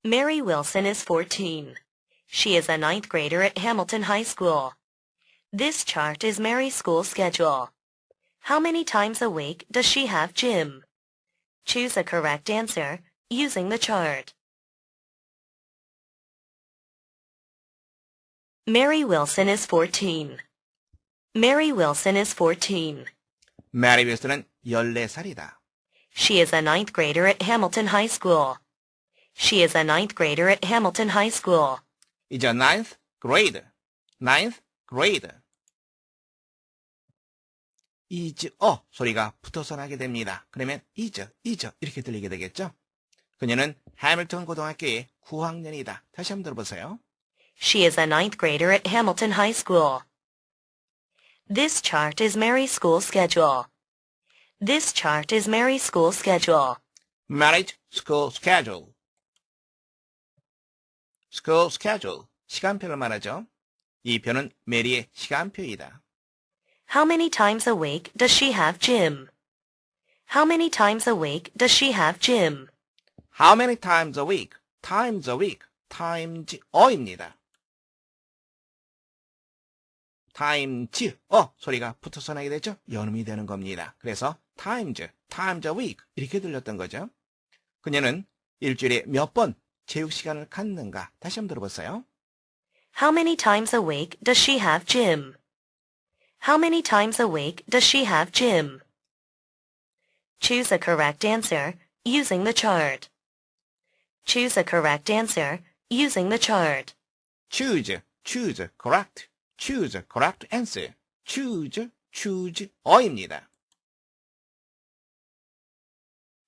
Mary Wilson is 14. She is a ninth grader at Hamilton High School. This chart is Mary's school schedule. How many times a week does she have gym? Choose a correct answer using the chart. Mary Wilson is 14. Mary Wilson is 14. 메리 윌슨은 14살이다. She is a ninth grader at Hamilton High School. She is a ninth grader at Hamilton High School. is a ninth grade. ninth grade. is a 소리가 붙어서 나게 됩니다. 그러면 is 이렇게 들리게 되겠죠? 그녀는 해밀턴 고등학교의 9학년이다. 다시 한번 들어보세요. She is a ninth grader at Hamilton High School. This chart is Mary's school schedule. This chart is Mary's school schedule. Marriage school schedule. school schedule. 시간표를 말하죠. 이 표는 메리의 시간표이다. How many times a week does she have gym? How many times a week does she have gym? How many times a week? times a week. times a입니다. times 소리가 붙어서 나게 되죠. 연음이 되는 겁니다. 그래서 times a week 이렇게 들렸던 거죠. 그녀는 일주일에 몇 번 체육 시간을 갖는가? 다시 한번 들어보세요. How many times a week does she have gym? How many times a week does she have gym? Choose a correct answer using the chart. Choose a correct answer using the chart. choose, correct. choose, correct answer. choose, 어입니다.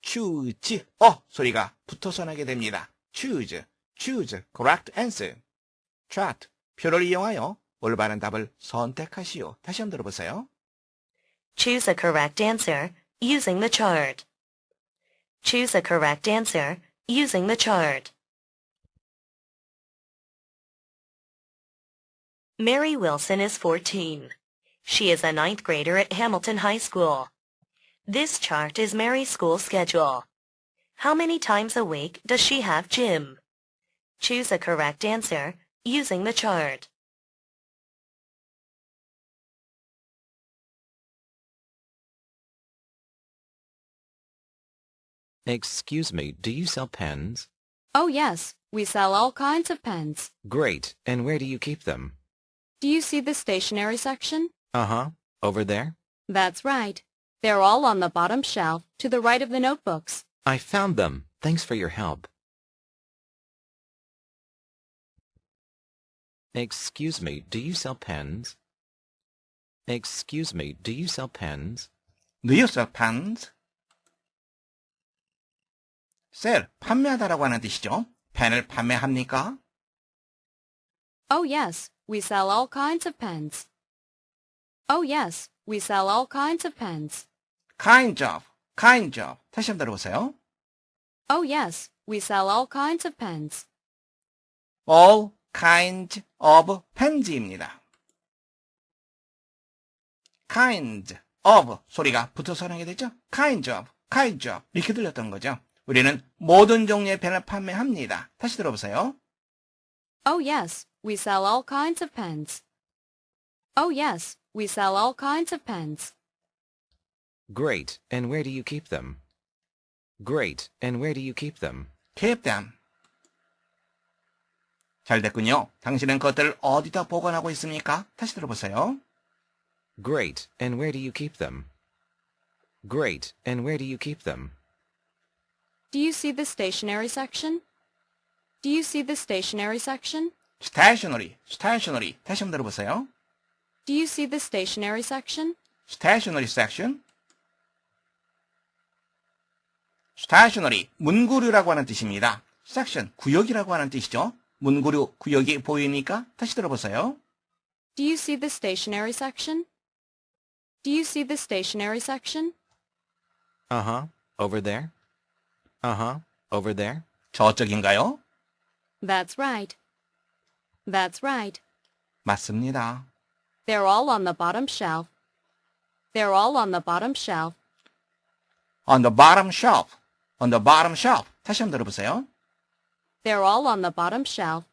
choose, 소리가 붙어서 나게 됩니다. choose, correct answer. chart, 표를 이용하여 올바른 답을 선택하시오. 다시 한번 들어보세요. Choose a correct answer using the chart. Choose a correct answer using the chart. Mary Wilson is 14. She is a ninth grader at Hamilton High School. This chart is Mary's school schedule. How many times a week does she have gym? Choose a correct answer using the chart. Excuse me, do you sell pens? Oh, yes. We sell all kinds of pens. Great. And where do you keep them? Do you see the stationery section? Uh-huh. Over there? That's right. They're all on the bottom shelf to the right of the notebooks. I found them. Thanks for your help. Excuse me, do you sell pens? Excuse me, do you sell pens? Do you sell pens? sell, 판매하다라고 하는 뜻이죠. 펜을 판매합니까? Oh, yes. We sell all kinds of pens. Oh, yes. We sell all kinds of pens. kind of. 다시 한번 들어보세요. Oh, yes. We sell all kinds of pens. all kinds of pens입니다. kind of 소리가 붙어서 나게 되죠. kind of 이렇게 들렸던 거죠. 우리는 모든 종류의 펜을 판매합니다. 다시 들어보세요. Oh, yes. We sell all kinds of pens. Oh, yes. We sell all kinds of pens. Great. And where do you keep them? Great. And where do you keep them? keep them. 잘 됐군요. 당신은 그것들을 어디다 보관하고 있습니까? 다시 들어보세요. Great. And where do you keep them? Great. And where do you keep them? Do you see the stationery section? Do you see the stationery section? stationery. 다시 한번 들어보세요. Do you see the stationery section? stationery section. stationery, 문구류라고 하는 뜻입니다. section, 구역이라고 하는 뜻이죠. 문구류, 구역이 보이니까 다시 들어보세요. Do you see the stationery section? Do you see the stationery section? Uh-huh. Over there? Uh-huh. Over there? 저쪽인가요? That's right. That's right. 맞습니다. They're all on the bottom shelf. They're all on the bottom shelf. on the bottom shelf. 다시 한번 들어보세요. They're all on the bottom shelf.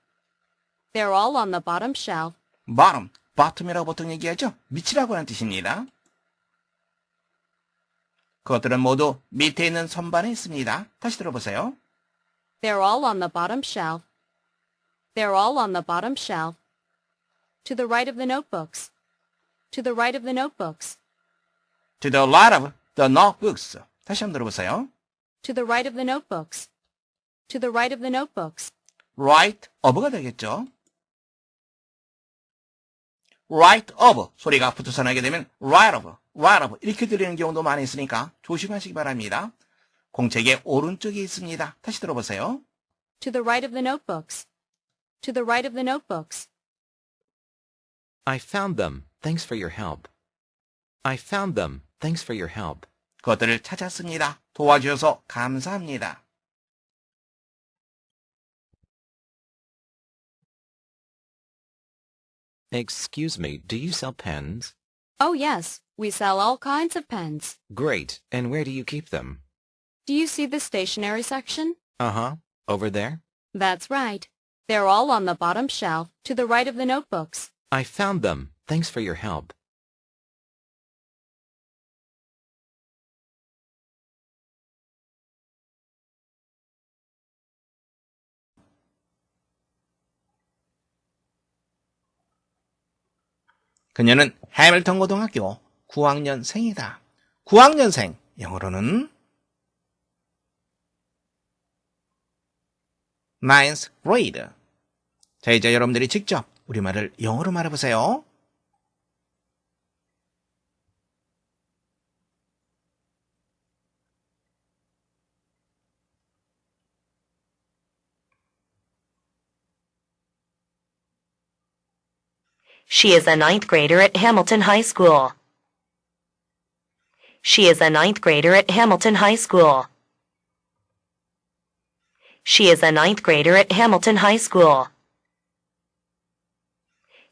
They're all on the bottom shelf. bottom, bottom이라고 보통 얘기하죠? 밑이라고 하는 뜻입니다. 그것들은 모두 밑에 있는 선반에 있습니다. 다시 들어보세요. They're all on the bottom shelf. They're all on the bottom shelf. To the right of the notebooks. To the right of the notebooks. To the right of the notebooks. 다시 한번 들어보세요. To the right of the notebooks. To the right of the notebooks. right of가 되겠죠. right of 소리가 붙어서 나게 되면 right of 이렇게 들리는 경우도 많이 있으니까 조심하시기 바랍니다. 공책의 오른쪽에 있습니다. 다시 들어보세요. To the right of the notebooks. To the right of the notebooks. I found them. Thanks for your help. I found them. Thanks for your help. 그것들을 찾았습니다. 도와주셔서 감사합니다. Excuse me, do you sell pens? Oh yes, we sell all kinds of pens. Great. And where do you keep them? Do you see the stationery section? Uh-huh. Over there? That's right. They're all on the bottom shelf, to the right of the notebooks. I found them. Thanks for your help. 그녀는 해밀턴 고등학교 9학년생이다. 9학년생, 영어로는 ninth grade. 자, 이제 여러분들이 직접 우리말을 영어로 말해보세요. She is a ninth grader at Hamilton High School. She is a ninth grader at Hamilton High School. She is a ninth grader at Hamilton High School.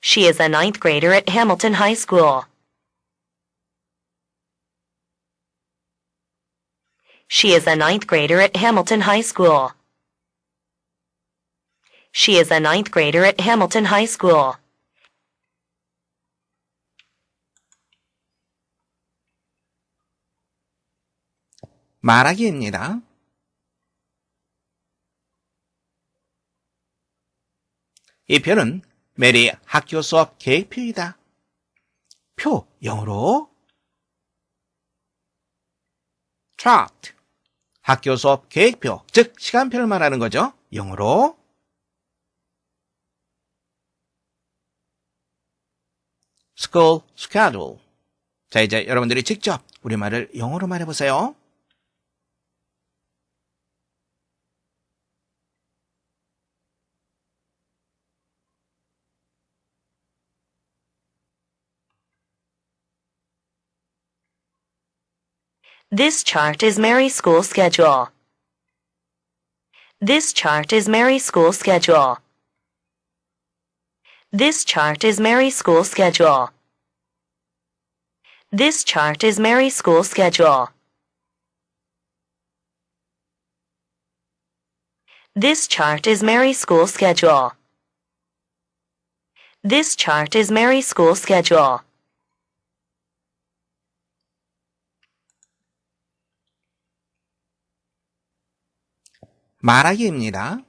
She is a ninth grader at Hamilton High School. She is a ninth grader at Hamilton High School. She is a ninth grader at Hamilton High School. 말하기입니다. 이 표는 메리의 학교 수업 계획표이다. 표, 영어로 chart, 학교 수업 계획표, 즉 시간표를 말하는 거죠. 영어로 school schedule. 자, 이제 여러분들이 직접 우리말을 영어로 말해보세요. This chart is Mary's school schedule. This chart is Mary's school schedule. This chart is Mary's school schedule. This chart is Mary's school schedule. This chart is Mary's school schedule. This chart is Mary's school schedule. 말하기입니다.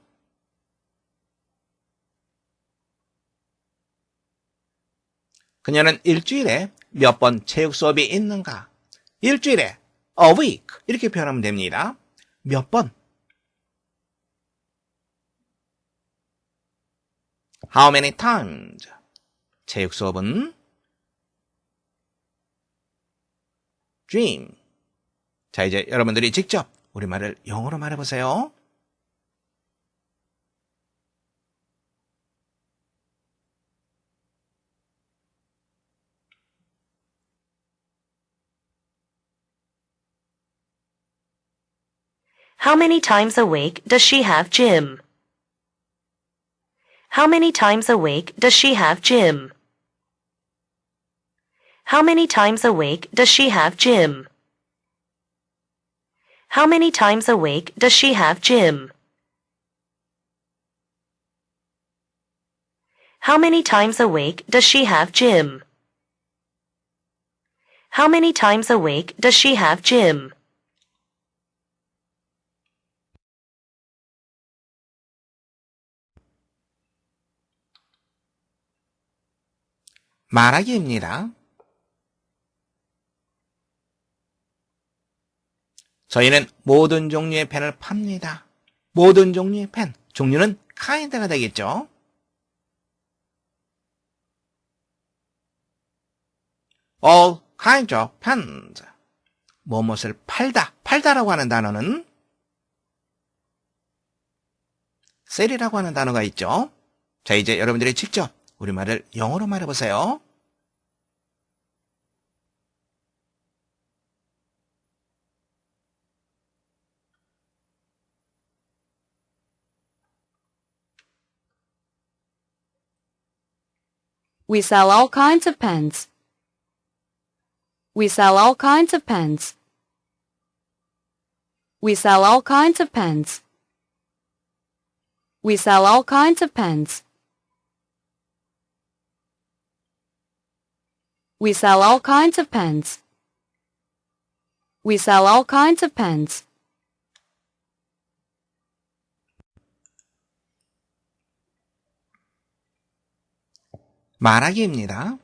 그녀는 일주일에 몇 번 체육 수업이 있는가? 일주일에 a week 이렇게 표현하면 됩니다. 몇 번? How many times? 체육 수업은 gym. 자, 이제 여러분들이 직접 우리말을 영어로 말해보세요. How many times a week does she have gym? How many times a week does she have gym? How many times a week does she have gym? How many times a week does she have gym? How many times a week does she have gym? How many times a week does she have gym? 말하기입니다. 저희는 모든 종류의 펜을 팝니다. 모든 종류의 펜. 종류는 kind가 되겠죠. All kinds of pens. 무엇을 팔다. 팔다라고 하는 단어는 sell이라고 하는 단어가 있죠. 자, 이제 여러분들이 직접 우리말을 영어로 말해보세요. We sell all kinds of pens. We sell all kinds of pens. We sell all kinds of pens. We sell all kinds of pens. We sell all kinds of pens. We sell all kinds of pens. 말하기입니다.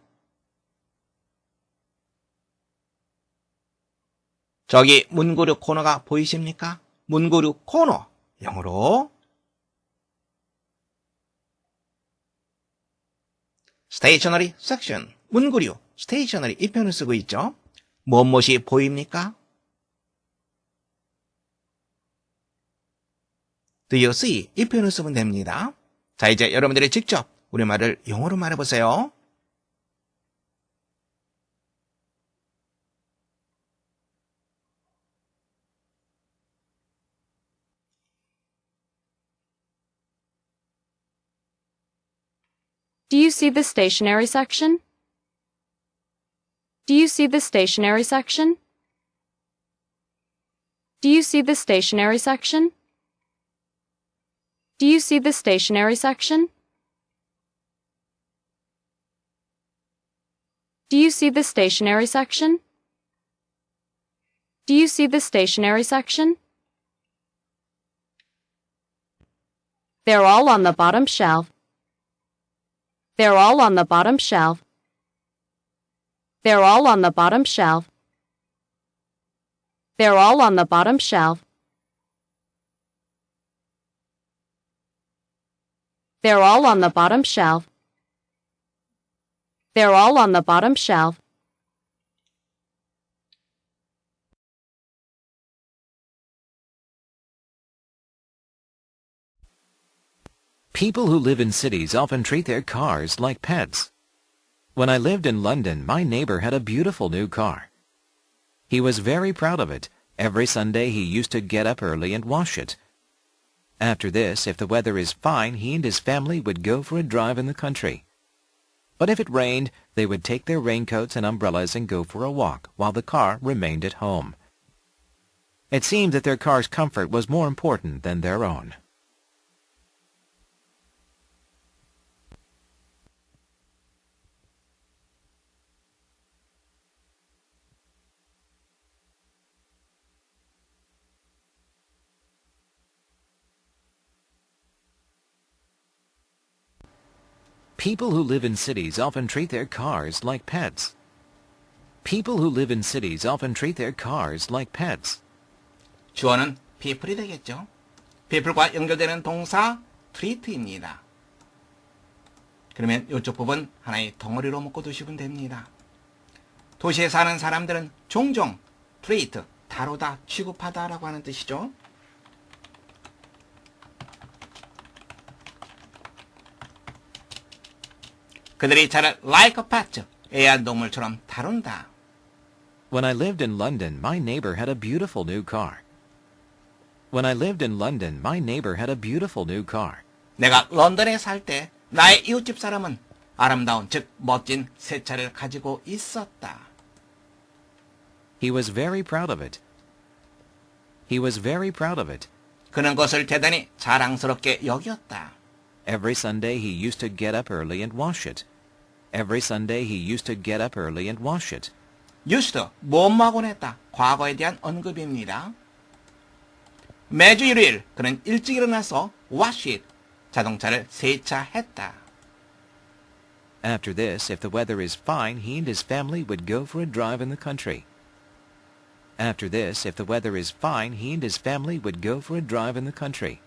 저기 문구류 코너가 보이십니까? 문구류 코너. 영어로 stationery section. 문구류, stationery 이 표현을 쓰고 있죠. 무엇이 보입니까? Do you see? 이 표현을 쓰면 됩니다. 자, 이제 여러분들이 직접 우리말을 영어로 말해보세요. Do you see the stationery section? Do you see the stationery section? Do you see the stationery section? Do you see the stationery section? Do you see the stationery section? Do you see the stationery section? They're all on the bottom shelf. They're all on the bottom shelf. They're all on the bottom shelf. They're all on the bottom shelf. They're all on the bottom shelf. They're all on the bottom shelf. People who live in cities often treat their cars like pets. When I lived in London, my neighbor had a beautiful new car. He was very proud of it. Every Sunday he used to get up early and wash it. After this, if the weather is fine, he and his family would go for a drive in the country. But if it rained, they would take their raincoats and umbrellas and go for a walk, while the car remained at home. It seemed that their car's comfort was more important than their own. People who live in cities often treat their cars like pets. People who live in cities often treat their cars like pets. 주어는 people이 되겠죠. people과 연결되는 동사 treat입니다. 그러면 이쪽 부분 하나의 덩어리로 묶어 두시면 됩니다. 도시에 사는 사람들은 종종 treat, 다루다, 취급하다라고 하는 뜻이죠. 그들이 차를 like a pet, 애완동물처럼 다룬다. When I lived in London, my neighbor had a beautiful new car. When I lived in London, my neighbor had a beautiful new car. 내가 런던에 살 때 나의 이웃집 사람은 아름다운, 즉 멋진 새 차를 가지고 있었다. He was very proud of it. He was very proud of it. 그는 그것을 대단히 자랑스럽게 여겼다. Every Sunday he used to get up early and wash it. Every Sunday he used to get up early and wash it. used 뭐뭐하곤 했다. 과거에 대한 언급입니다. 매주 일요일 그는 일찍 일어나서 wash it. 자동차를 세차했다. After this, if the weather is fine, he and his family would go for a drive in the country. After this, if the weather is fine, he and his family would go for a drive in the country.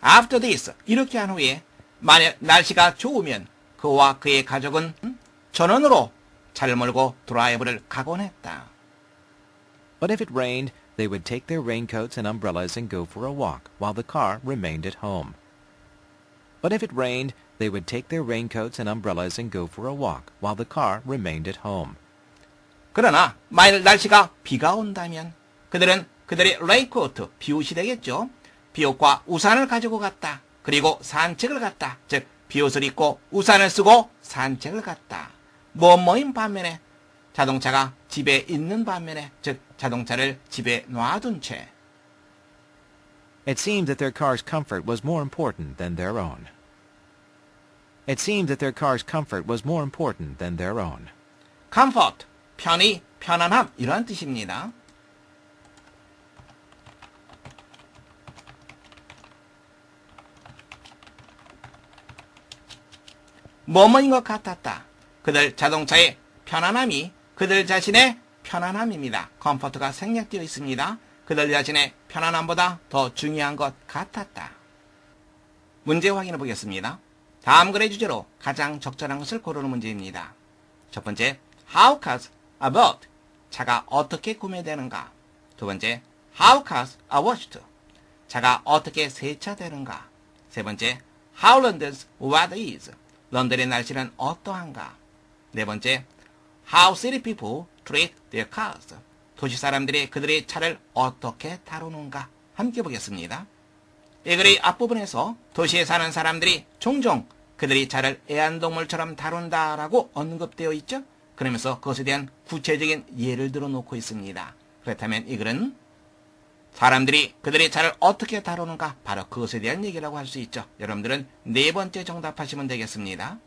After this, 이렇게 한 후에 만약 날씨가 좋으면 그와 그의 가족은 전원으로 차를 몰고 드라이브를 가곤 했다. But if it rained, they would take their raincoats and umbrellas and go for a walk, while the car remained at home. But if it rained, they would take their raincoats and umbrellas and go for a walk, while the car remained at home. 그러나 만일 날씨가 비가 온다면 그들은 그들의 레인코트, 비옷이 되겠죠. 비옷과 우산을 가지고 갔다. 그리고 산책을 갔다. 즉 비옷을 입고 우산을 쓰고 산책을 갔다. 뭐뭐인 반면에 자동차가 집에 있는 반면에 즉 자동차를 집에 놔둔 채. It seemed that their car's comfort was more important than their own. It seemed that their car's comfort was more important than their own. comfort, 편의, 편안함 이런 뜻입니다. 뭐뭐인 것 같았다. 그들 자동차의 편안함이 그들 자신의 편안함입니다. comfort가 생략되어 있습니다. 그들 자신의 편안함보다 더 중요한 것 같았다. 문제 확인해 보겠습니다. 다음 글의 주제로 가장 적절한 것을 고르는 문제입니다. 첫 번째, how cars are bought. 차가 어떻게 구매되는가? 두 번째, how cars are washed. 차가 어떻게 세차되는가? 세 번째, how London's weather is. 런던의 날씨는 어떠한가? 네 번째, how city people treat their cars. 도시 사람들이 그들의 차를 어떻게 다루는가? 함께 보겠습니다. 이 글의 앞부분에서 도시에 사는 사람들이 종종 그들이 차를 애완동물처럼 다룬다라고 언급되어 있죠. 그러면서 그것에 대한 구체적인 예를 들어 놓고 있습니다. 그렇다면 이 글은 사람들이 그들의 차를 어떻게 다루는가 바로 그것에 대한 얘기라고 할 수 있죠. 여러분들은 네 번째 정답하시면 되겠습니다.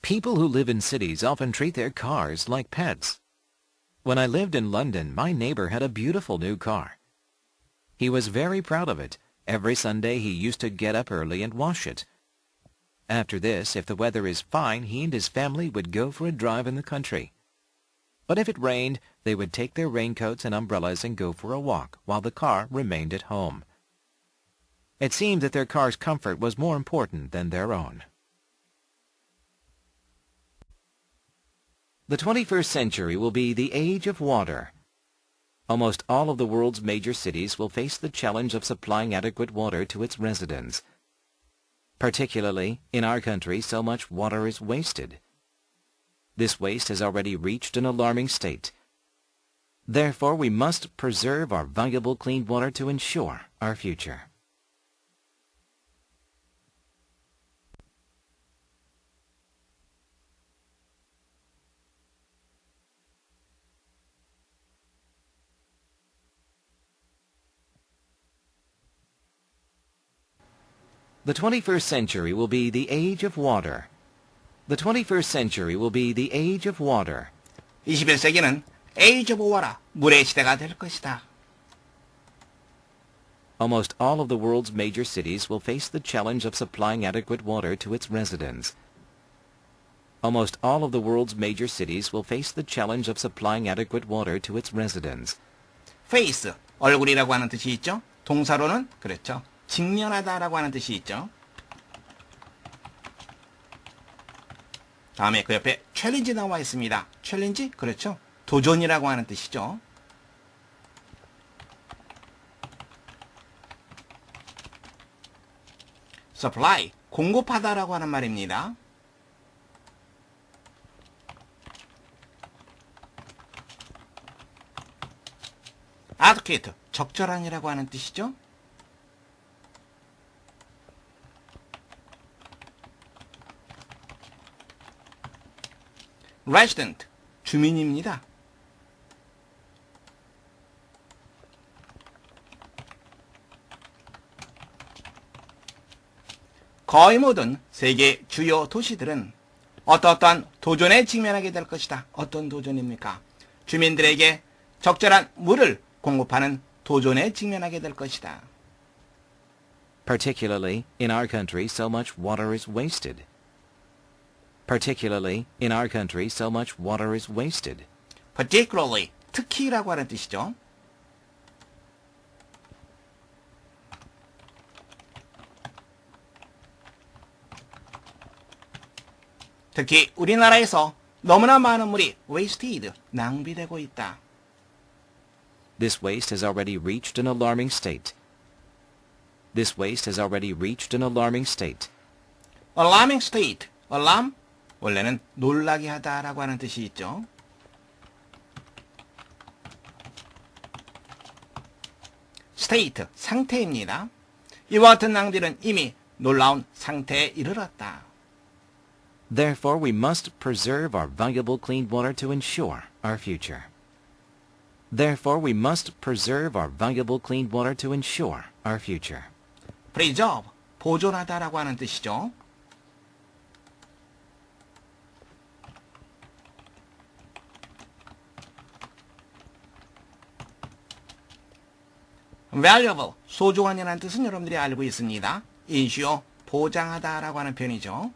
People who live in cities often treat their cars like pets. When I lived in London, my neighbor had a beautiful new car. He was very proud of it. Every Sunday he used to get up early and wash it. After this, if the weather is fine, he and his family would go for a drive in the country. But if it rained, they would take their raincoats and umbrellas and go for a walk, while the car remained at home. It seemed that their car's comfort was more important than their own. The 21st century will be the age of water. Almost all of the world's major cities will face the challenge of supplying adequate water to its residents. Particularly, in our country, so much water is wasted. This waste has already reached an alarming state. Therefore, we must preserve our valuable clean water to ensure our future. The 21st century will be the age of water. The 21st century will be the age of water. 21세기는 age of water, 물의 시대가 될 것이다. Almost all of the world's major cities will face the challenge of supplying adequate water to its residents. Almost all of the world's major cities will face the challenge of supplying adequate water to its residents. face, 얼굴이라고 하는 뜻이 있죠. 동사로는 그렇죠. 직면하다라고 하는 뜻이 있죠. 다음에 그 옆에 챌린지 나와 있습니다. 챌린지? 그렇죠. 도전이라고 하는 뜻이죠. supply, 공급하다라고 하는 말입니다. adequate, 적절한이라고 하는 뜻이죠. resident, 주민입니다. 거의 모든 세계 주요 도시들은 어떠한 도전에 직면하게 될 것이다. 어떤 도전입니까? 주민들에게 적절한 물을 공급하는 도전에 직면하게 될 것이다. Particularly in our country, so much water is wasted. Particularly in our country, so much water is wasted. particularly, 특히라고 하는 뜻이죠. 특히 우리나라에서 너무나 많은 물이 wasted, 낭비되고 있다. This waste has already reached an alarming state. This waste has already reached an alarming state. alarming state, alarm, 원래는 놀라게 하다라고 하는 뜻이 있죠. state, 상태입니다. 이와 같은 낭비는 이미 놀라운 상태에 이르렀다. Therefore, we must preserve our valuable clean water to ensure our future. Therefore, we must preserve our valuable clean water to ensure our future. preserve, 보존하다라고 하는 뜻이죠. valuable, 소중한이라는 뜻은 여러분들이 알고 있습니다. ensure, 보장하다라고 하는 표현이죠.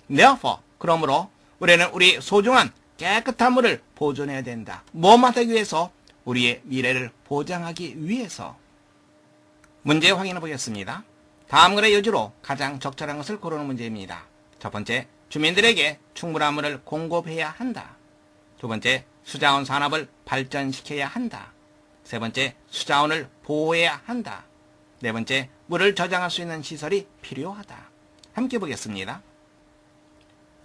therefore, 그러므로 우리는 우리 소중한 깨끗한 물을 보존해야 된다. 무엇만 하기 위해서? 우리의 미래를 보장하기 위해서. 문제 확인해 보겠습니다. 다음 글의 요지로 가장 적절한 것을 고르는 문제입니다. 첫 번째, 주민들에게 충분한 물을 공급해야 한다. 두 번째, 수자원 산업을 발전시켜야 한다. 세 번째, 수자원을 보호해야 한다. 네 번째, 물을 저장할 수 있는 시설이 필요하다. 함께 보겠습니다.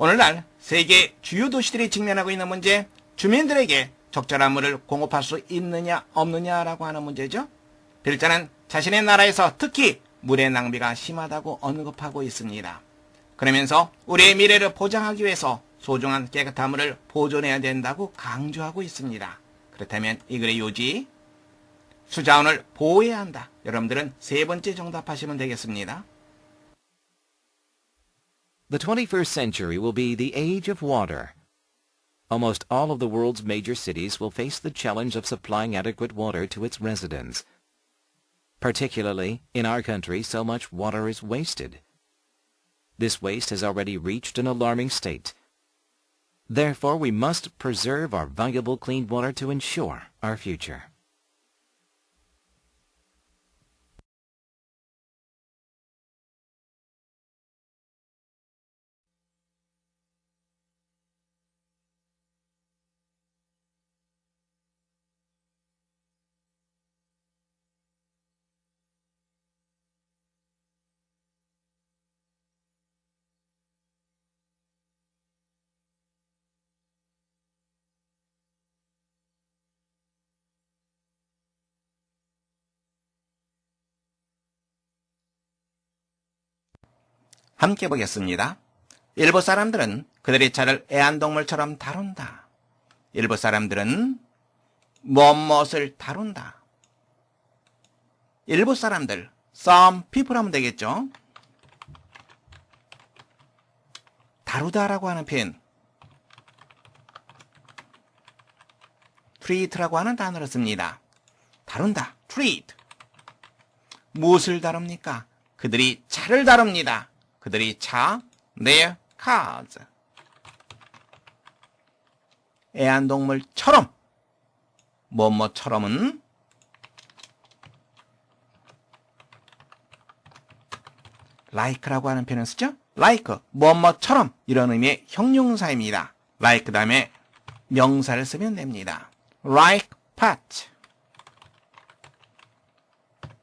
오늘날 세계 주요 도시들이 직면하고 있는 문제, 주민들에게 적절한 물을 공급할 수 있느냐 없느냐라고 하는 문제죠. 필자는 자신의 나라에서 특히 물의 낭비가 심하다고 언급하고 있습니다. 그러면서 우리의 미래를 보장하기 위해서 소중한 깨끗한 물을 보존해야 된다고 강조하고 있습니다. 그렇다면 이 글의 요지, 수자원을 보호해야 한다. 여러분들은 세 번째 정답하시면 되겠습니다. The 21st century will be the age of water. Almost all of the world's major cities will face the challenge of supplying adequate water to its residents. Particularly in our country, so much water is wasted. This waste has already reached an alarming state. Therefore, we must preserve our valuable clean water to ensure our future. 함께 보겠습니다. 일부 사람들은 그들의 차를 애완동물처럼 다룬다. 일부 사람들은 무엇을 다룬다. 일부 사람들, some people 하면 되겠죠. 다루다라고 하는 표현, treat라고 하는 단어를 씁니다. 다룬다, treat. 무엇을 다룹니까? 그들이 차를 다룹니다. 그들이 차, their cars. 애완동물처럼, 뭐뭐처럼은 like라고 하는 표현을 쓰죠. like, 뭐뭐처럼 이런 의미의 형용사입니다. like 다음에 명사를 쓰면 됩니다. like pot.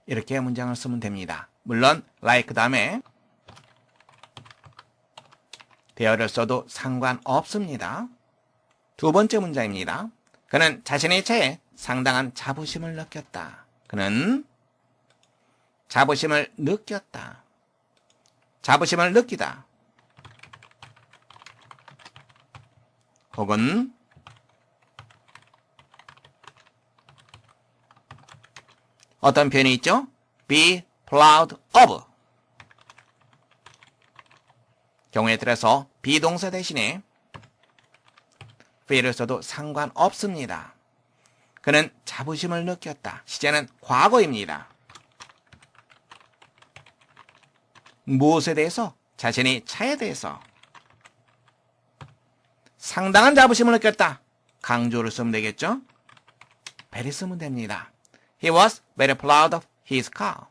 이렇게 문장을 쓰면 됩니다. 물론 like 다음에 대어를 써도 상관없습니다. 두 번째 문장입니다. 그는 자신의 차에 상당한 자부심을 느꼈다. 그는 자부심을 느꼈다. 자부심을 느끼다. 혹은 어떤 표현이 있죠? be proud of. 경우에 따라서 비동사 대신에 feel을 써도 상관없습니다. 그는 자부심을 느꼈다. 시제는 과거입니다. 무엇에 대해서? 자신의 차에 대해서. 상당한 자부심을 느꼈다. 강조를 쓰면 되겠죠? very 쓰면 됩니다. He was very proud of his car.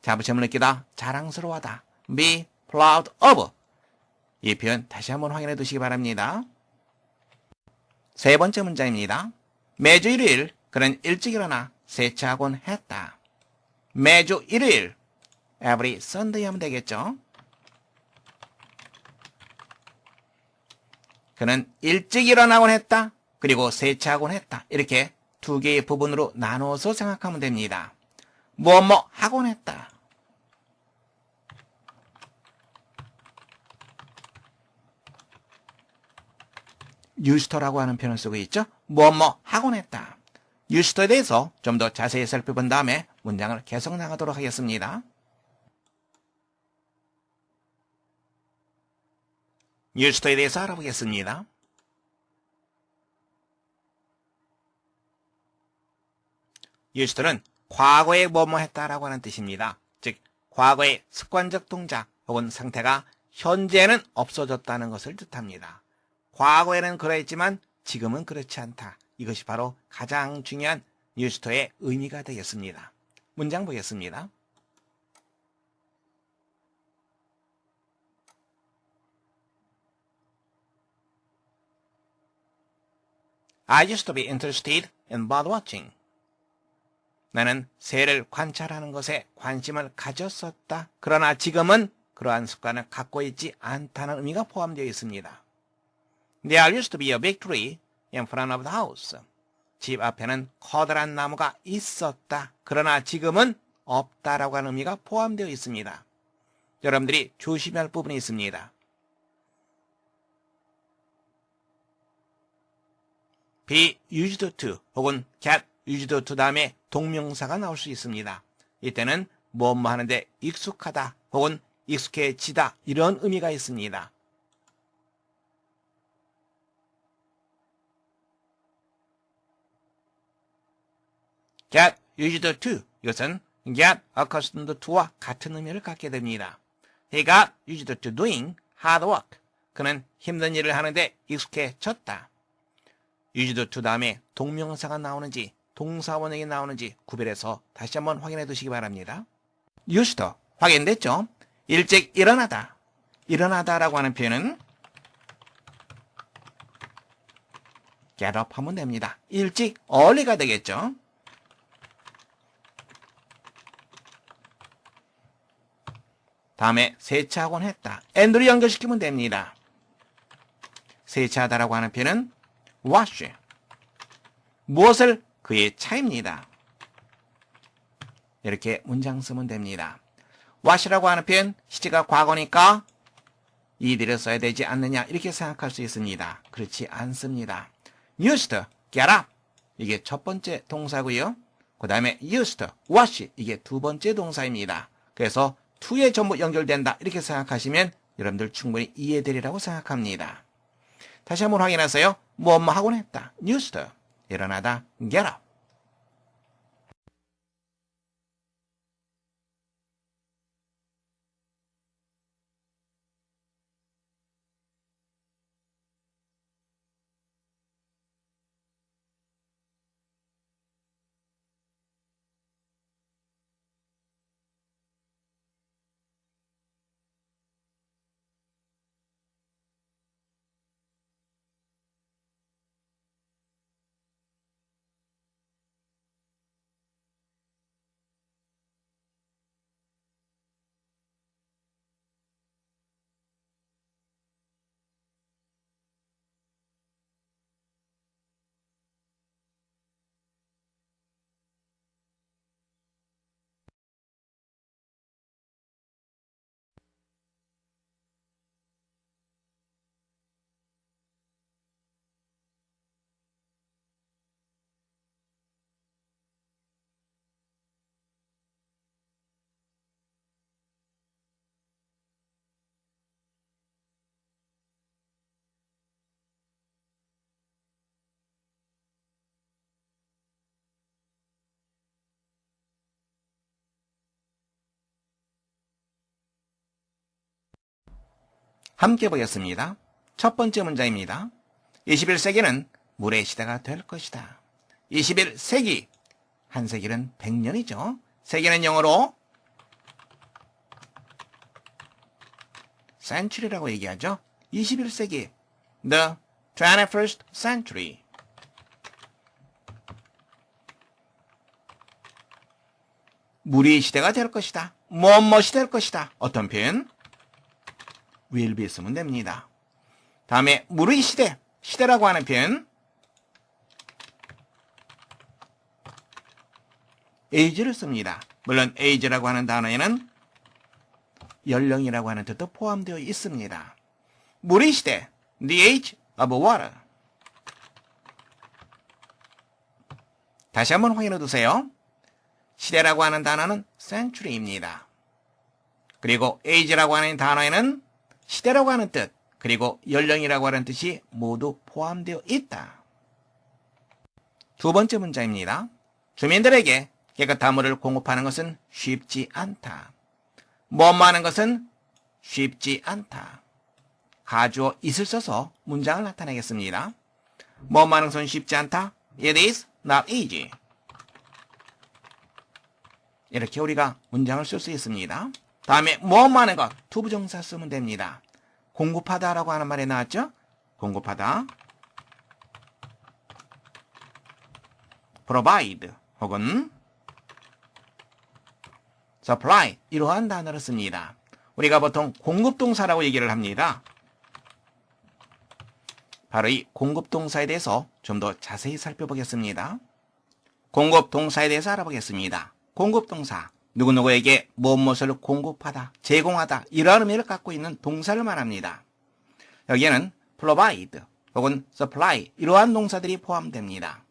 자부심을 느끼다, 자랑스러워하다. be proud of. 이 표현 다시 한번 확인해 두시기 바랍니다. 세 번째 문장입니다. 매주 일요일 그는 일찍 일어나 세차하곤 했다. 매주 일요일 every Sunday 하면 되겠죠. 그는 일찍 일어나곤 했다. 그리고 세차하곤 했다. 이렇게 두 개의 부분으로 나눠서 생각하면 됩니다. 뭐 하곤 했다. used라고 하는 표현을 쓰고 있죠. 뭐 하곤 했다. used에 대해서 좀 더 자세히 살펴본 다음에 문장을 계속 나가도록 하겠습니다. used에 대해서 알아보겠습니다. used는 과거에 뭐뭐 했다라고 하는 뜻입니다. 즉 과거의 습관적 동작 혹은 상태가 현재는 없어졌다는 것을 뜻합니다. 과거에는 그러했지만 지금은 그렇지 않다. 이것이 바로 가장 중요한 used의 의미가 되겠습니다. 문장 보겠습니다. I used to be interested in bird watching. 나는 새를 관찰하는 것에 관심을 가졌었다. 그러나 지금은 그러한 습관을 갖고 있지 않다는 의미가 포함되어 있습니다. There used to be a big tree in front of the house. 집 앞에는 커다란 나무가 있었다. 그러나 지금은 없다라고 하는 의미가 포함되어 있습니다. 여러분들이 조심해야 할 부분이 있습니다. be used to 혹은 get used to 다음에 동명사가 나올 수 있습니다. 이때는 뭐뭐 하는데 익숙하다 혹은 익숙해지다 이런 의미가 있습니다. get used to 이것은 get accustomed to와 같은 의미를 갖게 됩니다. He got used to doing hard work. 그는 힘든 일을 하는데 익숙해졌다. used to 다음에 동명사가 나오는지 동사원형이 나오는지 구별해서 다시 한번 확인해 두시기 바랍니다. used 확인됐죠? 일찍 일어나다. 일어나다라고 하는 표현은 get up 하면 됩니다. 일찍 early가 되겠죠? 다음에 세차하곤 했다. and를 연결시키면 됩니다. 세차하다라고 하는 표현은 wash. 무엇을? 그의 차입니다. 이렇게 문장 쓰면 됩니다. wash라고 하는 표현 시제가 과거니까 이들을 써야 되지 않느냐 이렇게 생각할 수 있습니다. 그렇지 않습니다. used, get up 이게 첫 번째 동사고요. 그 다음에 used, wash 이게 두 번째 동사입니다. 그래서 to에 전부 연결된다 이렇게 생각하시면 여러분들 충분히 이해되리라고 생각합니다. 다시 한번 확인하세요. 뭐 하곤 했다. used, 일어나다, get up. 함께 보겠습니다. 첫 번째 문장입니다. 21세기는 물의 시대가 될 것이다. 21세기, 한 세기는 100년이죠. 세기는 영어로 century라고 얘기하죠. 21세기, the 21st century. 물의 시대가 될 것이다. 무엇이 될 것이다. 어떤 표현? will be 쓰면 됩니다. 다음에 물의 시대, 시대라고 하는 표현 age를 씁니다. 물론 age라고 하는 단어에는 연령이라고 하는 뜻도 포함되어 있습니다. 물의 시대, the age of water. 다시 한번 확인해 두세요. 시대라고 하는 단어는 century입니다. 그리고 age라고 하는 단어에는 시대라고 하는 뜻, 그리고 연령이라고 하는 뜻이 모두 포함되어 있다. 두 번째 문장입니다. 주민들에게 깨끗한 물을 공급하는 것은 쉽지 않다. 뭐하는 것은 쉽지 않다. 가주어 is을 써서 문장을 나타내겠습니다. 뭐하는 것은 쉽지 않다. It is not easy. 이렇게 우리가 문장을 쓸 수 있습니다. 다음에 뭐하는 것, 투부정사 쓰면 됩니다. 공급하다라고 하는 말이 나왔죠? 공급하다, provide 혹은 supply, 이러한 단어를 씁니다. 우리가 보통 공급동사라고 얘기를 합니다. 바로 이 공급동사에 대해서 좀 더 자세히 살펴보겠습니다. 공급동사에 대해서 알아보겠습니다. 공급동사, 누구누구에게 무엇을 공급하다, 제공하다, 이러한 의미를 갖고 있는 동사를 말합니다. 여기에는 provide 혹은 supply, 이러한 동사들이 포함됩니다.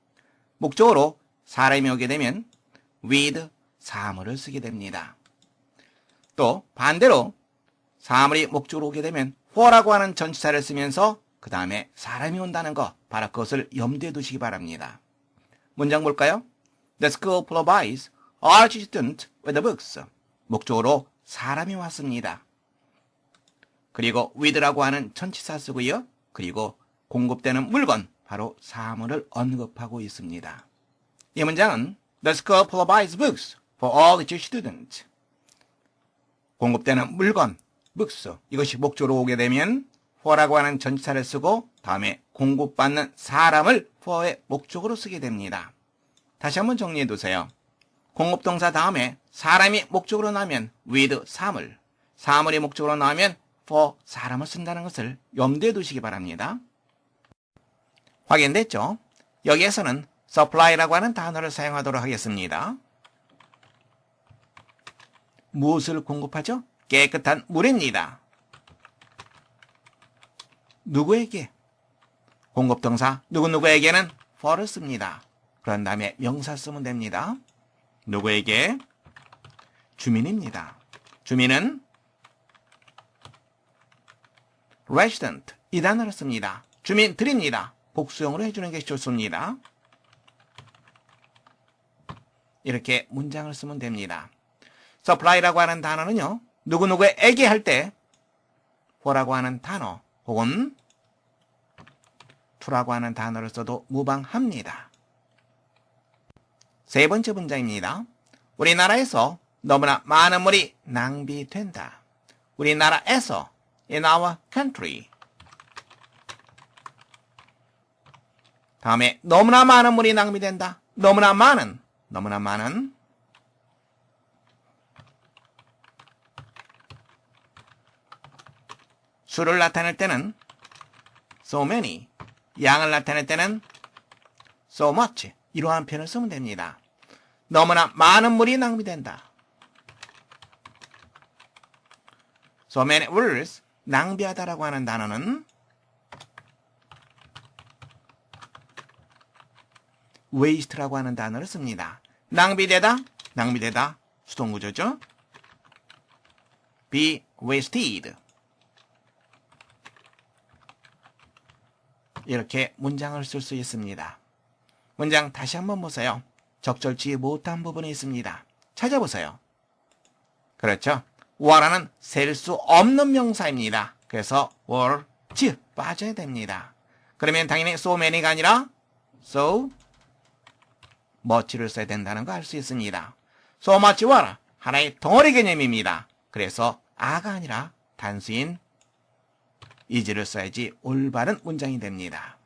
목적으로 사람이 오게 되면 with, 사물을 쓰게 됩니다. 또 반대로 사물이 목적으로 오게 되면 for라고 하는 전치사를 쓰면서 그 다음에 사람이 온다는 거, 바로 그것을 염두에 두시기 바랍니다. 문장 볼까요? The school provides all students with books. 목적으로 사람이 왔습니다. 그리고 with라고 하는 전치사 쓰고요. 그리고 공급되는 물건, 바로 사물을 언급하고 있습니다. 이 문장은 The school provides books for all its students. 공급되는 물건, books, 이것이 목적으로 오게 되면 for라고 하는 전치사를 쓰고 다음에 공급받는 사람을 for의 목적으로 쓰게 됩니다. 다시 한번 정리해 두세요. 공급동사 다음에 사람이 목적으로 나오면 with, 사물, 사물이 목적으로 나오면 for, 사람을 쓴다는 것을 염두에 두시기 바랍니다. 확인됐죠? 여기에서는 supply라고 하는 단어를 사용하도록 하겠습니다. 무엇을 공급하죠? 깨끗한 물입니다. 누구에게? 공급동사 누구누구에게는 for를 씁니다. 그런 다음에 명사 쓰면 됩니다. 누구에게? 주민입니다. 주민은 resident, 이 단어를 씁니다. 주민들입니다. 복수형으로 해주는 것이 좋습니다. 이렇게 문장을 쓰면 됩니다. supply라고 하는 단어는요, 누구누구에게 할 때 for라고 하는 단어 혹은 to라고 하는 단어를 써도 무방합니다. 세 번째 문장입니다. 우리나라에서 너무나 많은 물이 낭비된다. 우리나라에서, in our country. 다음에 너무나 많은 물이 낭비된다. 너무나 많은 수를 나타낼 때는 so many, 양을 나타낼 때는 so much, 이러한 표현을 쓰면 됩니다. 너무나 많은 물이 낭비된다. So many words, 낭비하다라고 하는 단어는 waste라고 하는 단어를 씁니다. 낭비되다, 수동구조죠. be wasted. 이렇게 문장을 쓸 수 있습니다. 문장 다시 한번 보세요. 적절치 못한 부분이 있습니다. 찾아보세요. 그렇죠. water는 셀 수 없는 명사입니다. 그래서 were 빠져야 됩니다. 그러면 당연히 so many가 아니라 so much를 써야 된다는 거 알 수 있습니다. so much와 하나의 덩어리 개념입니다. 그래서 a가 아니라 단수인 is를 써야지 올바른 문장이 됩니다.